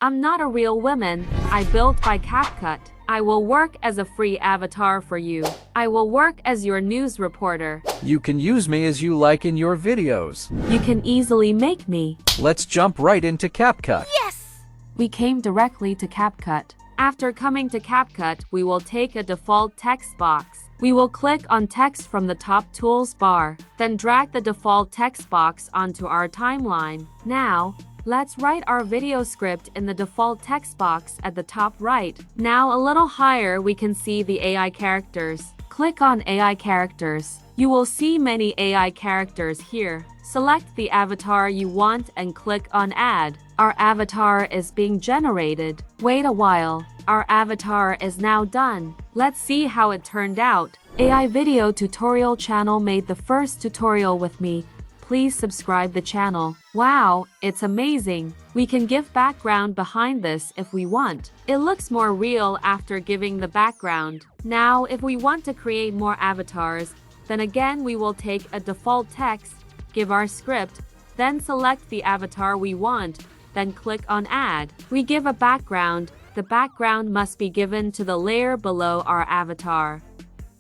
I'm not a real woman. I built by CapCut. I will work as a free avatar for you. I will work as your news reporter. You can use me as you like in your videos. You can easily make me. Let's jump right into CapCut. Yes! We came directly to CapCut. After coming to CapCut, we will take a default text box. We will click on text from the top tools bar, then drag the default text box onto our timeline. Now, let's write our video script in the default text box at the top right. Now a little higher we can see the AI characters. Click on AI characters. You will see many AI characters here. Select the avatar you want and click on Add. Our avatar is being generated. Wait a while. Our avatar is now done. Let's see how it turned out. AI video tutorial channel made the first tutorial with me. Please subscribe the channel. Wow, it's amazing. We can give background behind this if we want. It looks more real after giving the background. Now, if we want to create more avatars, then again we will take a default text, give our script, then select the avatar we want, then click on Add. We give a background. The background must be given to the layer below our avatar.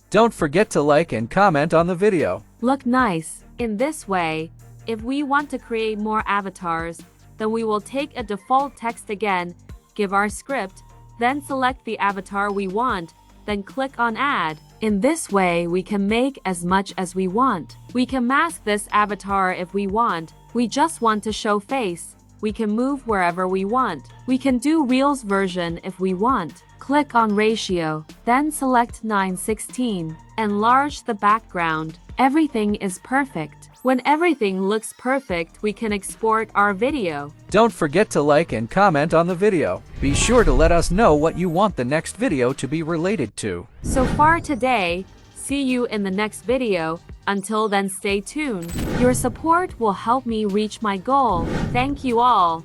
Don't forget to like and comment on the video. Look nice. In this way, if we want to create more avatars, then we will take a default text again, give our script, then select the avatar we want, then click on Add. In this way, we can make as much as we want. We can mask this avatar if we want. We just want to show face. We can move wherever we want. We can do Reels version if we want. Click on Ratio, then select 9:16. Enlarge the background. Everything is perfect. When everything looks perfect, we can export our video. Don't forget to like and comment on the video. Be sure to let us know what you want the next video to be related to. So far today, see you in the next video. Until then, stay tuned. Your support will help me reach my goal. Thank you all.